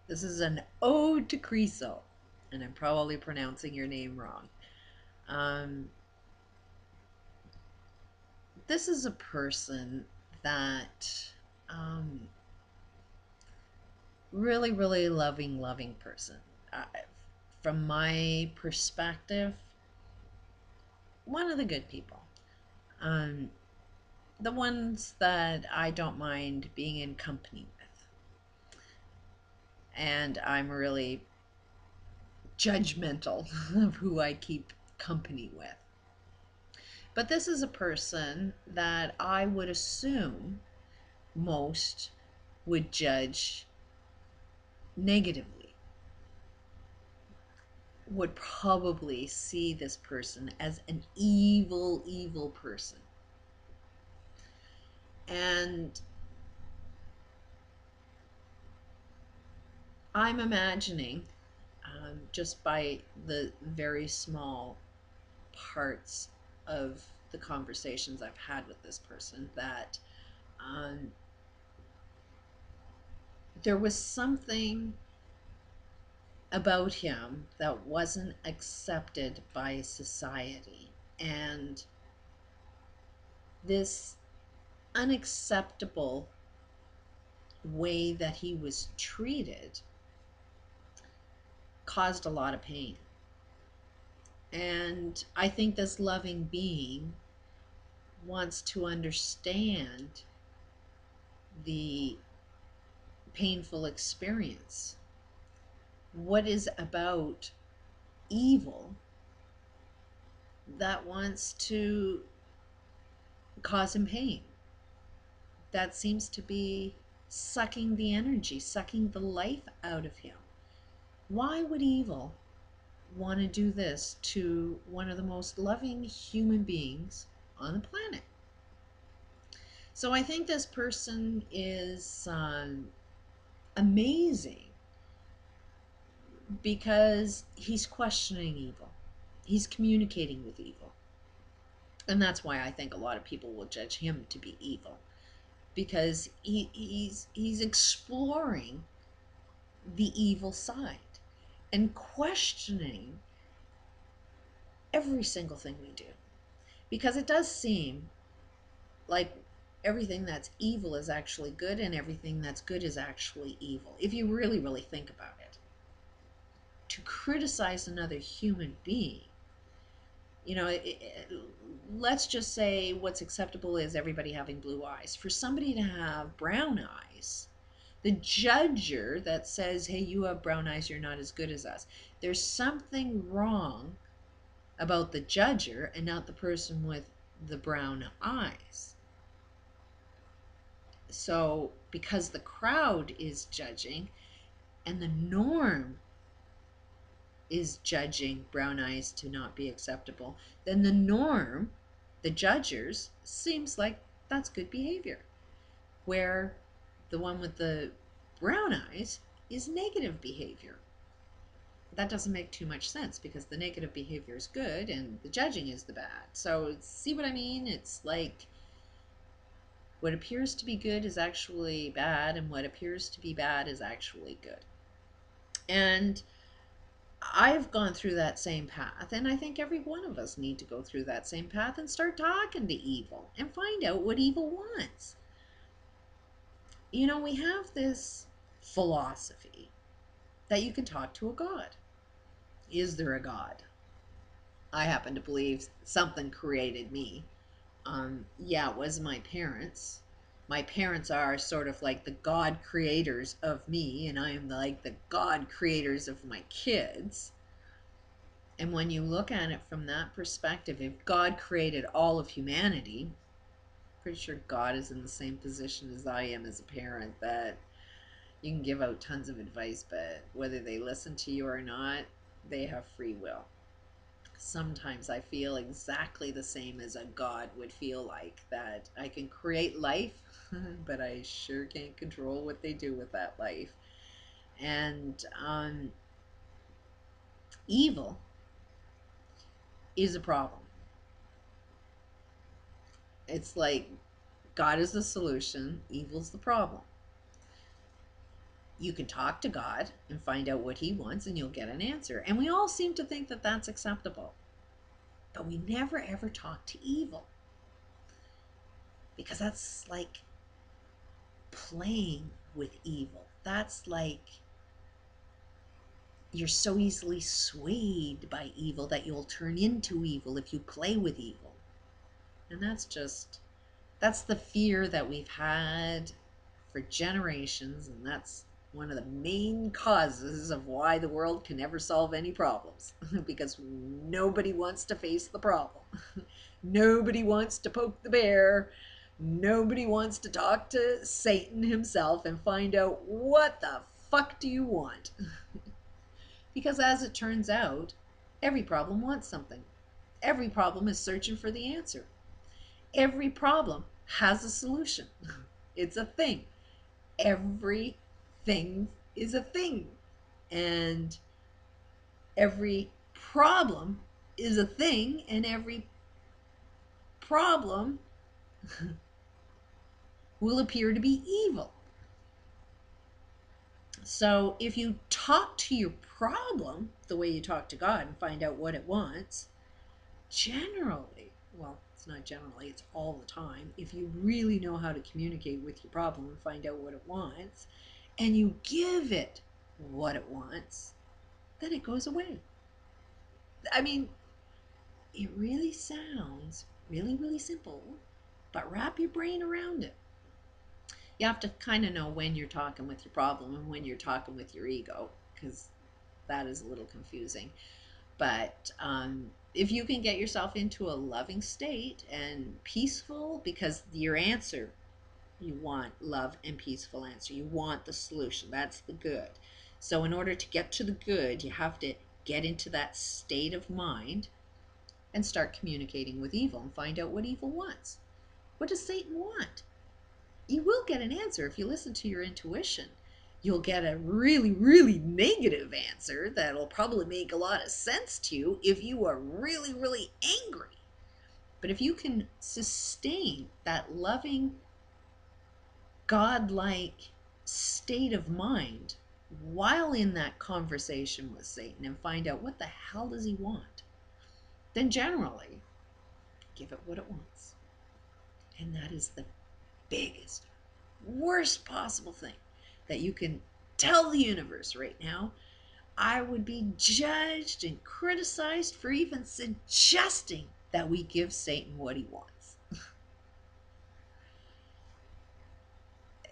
This is an ode to Cresil, and I'm probably pronouncing your name wrong. Um, this is a person that really, really loving person. Uh, from my perspective, one of the good people. Um, the ones that I don't mind being in company with. And I'm really judgmental of who I keep company with. But this is a person that I would assume most would judge negatively, would probably see this person as an evil person. And I'm imagining, just by the very small parts of the conversations I've had with this person, that um, there was something about him that wasn't accepted by society. And this unacceptable way that he was treated caused a lot of pain. And I think this loving being wants to understand the painful experience. What is about evil that wants to cause him pain? That seems to be sucking the energy, sucking the life out of him. Why would evil want to do this to one of the most loving human beings on the planet? So I think this person is amazing because he's questioning evil, he's communicating with evil. And that's why I think a lot of people will judge him to be evil, because he's exploring the evil side and questioning every single thing we do. Because it does seem like everything that's evil is actually good and everything that's good is actually evil, if you really think about it. To criticize another human being, you know, let's just say what's acceptable is everybody having blue eyes. For somebody to have brown eyes, the judger that says, hey, you have brown eyes, you're not as good as us, there's something wrong about the judger and not the person with the brown eyes. So because the crowd is judging and the norm is judging brown eyes to not be acceptable, then the norm, the judgers, seems like that's good behavior. Where the one with the brown eyes is negative behavior. That doesn't make too much sense, because the negative behavior is good and the judging is the bad. So see what I mean? It's like what appears to be good is actually bad, and what appears to be bad is actually good. And I've gone through that same path, and I think every one of us need to go through that same path and start talking to evil and find out what evil wants. You know, we have this philosophy that you can talk to a god. Is there a god? I happen to believe something created me. Yeah, it was my parents. My parents are sort of like the god creators of me, and I am like the god creators of my kids. And when you look at it from that perspective, if God created all of humanity, pretty sure God is in the same position as I am as a parent, that you can give out tons of advice, but whether they listen to you or not, they have free will. Sometimes I feel exactly the same as a God would feel like, that I can create life, but I sure can't control what they do with that life. And evil is a problem. It's like God is the solution, evil's the problem. You can talk to God and find out what he wants and you'll get an answer. And we all seem to think that that's acceptable. But we never ever talk to evil, because that's like playing with evil. That's like you're so easily swayed by evil that you'll turn into evil if you play with evil. And that's the fear that we've had for generations, and that's one of the main causes of why the world can never solve any problems because nobody wants to face the problem. Nobody wants to poke the bear. Nobody wants to talk to Satan himself and find out, what the fuck do you want? Because as it turns out, every problem wants something. Every problem is searching for the answer. Every problem has a solution. It's a thing. Everything is a thing. And every problem is a thing, and every problem will appear to be evil. So if you talk to your problem the way you talk to God and find out what it wants, generally, well, it's not generally, it's all the time, if you really know how to communicate with your problem and find out what it wants, and you give it what it wants, then it goes away. I mean, it really sounds really, really simple, but wrap your brain around it. You have to kind of know when you're talking with your problem and when you're talking with your ego, because that is a little confusing. But if you can get yourself into a loving state and peaceful, because your answer, you want love and peaceful answer. You want the solution. That's the good. So in order to get to the good, you have to get into that state of mind and start communicating with evil and find out what evil wants. What does Satan want? You will get an answer if you listen to your intuition. You'll get a really, really negative answer that'll probably make a lot of sense to you if you are really, really angry. But if you can sustain that loving, godlike state of mind while in that conversation with Satan and find out what the hell does he want, then generally give it what it wants. And that is the biggest, worst possible thing that you can tell the universe right now. I would be judged and criticized for even suggesting that we give Satan what he wants.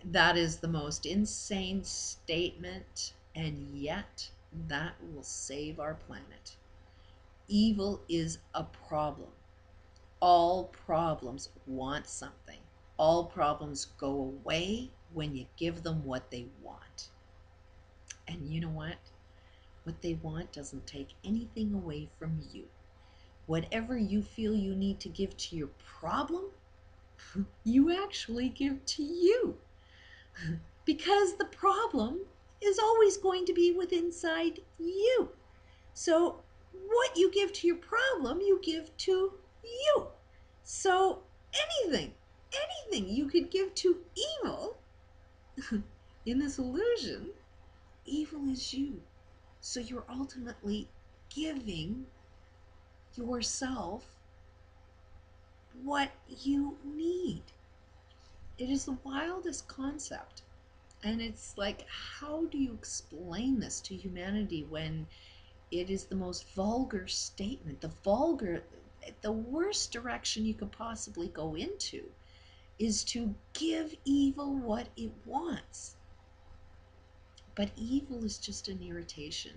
That is the most insane statement, and yet that will save our planet. Evil is a problem. All problems want something. All problems go away when you give them what they want. And you know what? What they want doesn't take anything away from you. Whatever you feel you need to give to your problem, you actually give to you. Because the problem is always going to be within inside you. So what you give to your problem, you give to you. So anything you could give to evil in this illusion, evil is you. So you're ultimately giving yourself what you need. It is the wildest concept. And it's like, how do you explain this to humanity when it is the most vulgar statement? The worst direction you could possibly go into is to give evil what it wants. But evil is just an irritation.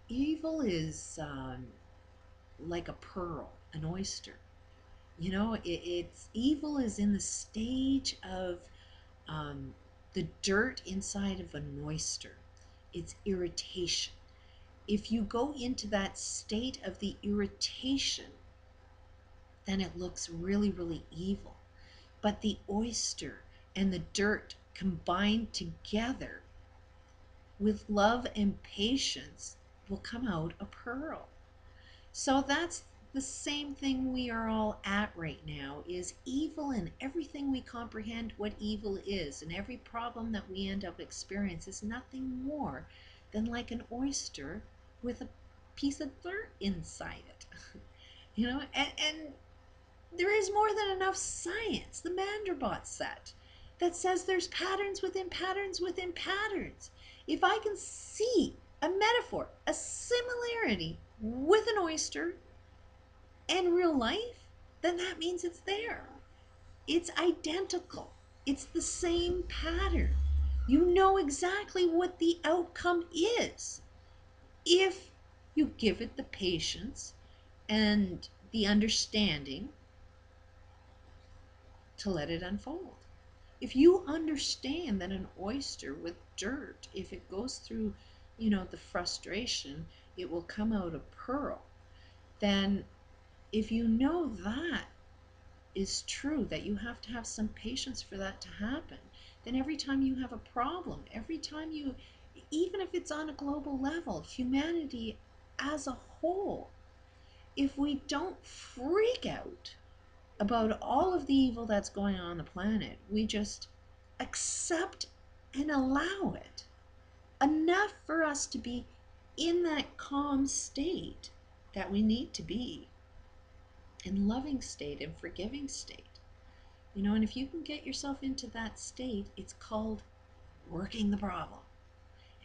Evil is like a pearl, an oyster. You know, it's evil is in the stage of the dirt inside of an oyster. It's irritation. If you go into that state of the irritation, then it looks really, really evil. But the oyster and the dirt combined together with love and patience will come out a pearl. So that's the same thing we are all at right now is evil, and everything we comprehend what evil is, and every problem that we end up experiencing is nothing more than like an oyster with a piece of dirt inside it. And there is more than enough science, the Mandelbrot set, that says there's patterns within patterns within patterns. If I can see a metaphor, a similarity with an oyster and real life, then that means it's there. It's identical. It's the same pattern. You know exactly what the outcome is if you give it the patience and the understanding to let it unfold. If you understand that an oyster with dirt, if it goes through, the frustration, it will come out a pearl, then if you know that is true, that you have to have some patience for that to happen, then every time you have a problem, every time you, even if it's on a global level, humanity as a whole, if we don't freak out about all of the evil that's going on the planet, we just accept and allow it enough for us to be in that calm state that we need to be, in loving state and forgiving state. And if you can get yourself into that state, it's called working the problem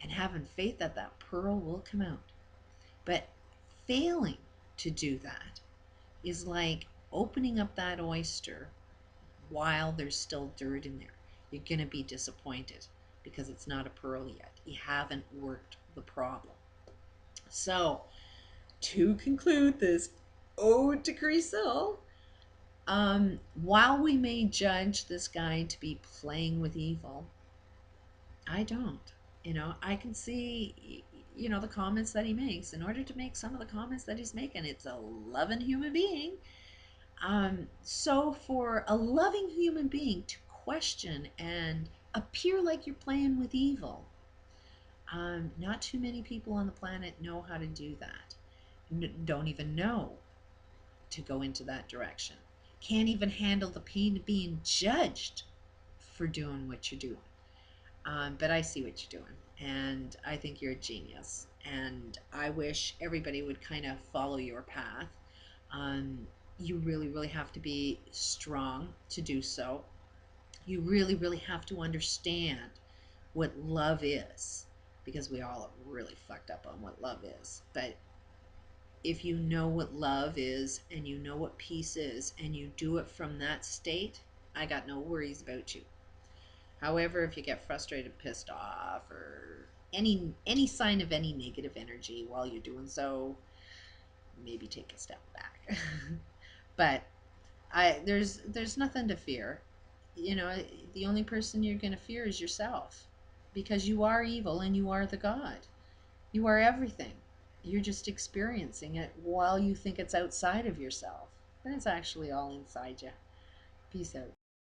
and having faith that that pearl will come out. But failing to do that is like opening up that oyster while there's still dirt in there. You're going to be disappointed because it's not a pearl yet. You haven't worked the problem. So, to conclude this ode to Cresil, while we may judge this guy to be playing with evil, I don't. I can see, the comments that he makes. In order to make some of the comments that he's making, it's a loving human being. So for a loving human being to question and appear like you're playing with evil, not too many people on the planet know how to do that. Don't even know to go into that direction. Can't even handle the pain of being judged for doing what you're doing. But I see what you're doing, and I think you're a genius. And I wish everybody would kind of follow your path. You really, really have to be strong to do so. You really, really have to understand what love is, because we all are really fucked up on what love is. But if you know what love is and you know what peace is and you do it from that state, I got no worries about you. However, if you get frustrated, pissed off, or any sign of any negative energy while you're doing so, maybe take a step back. But there's nothing to fear. The only person you're going to fear is yourself, because you are evil and you are the God. You are everything. You're just experiencing it while you think it's outside of yourself, but it's actually all inside you. Peace out.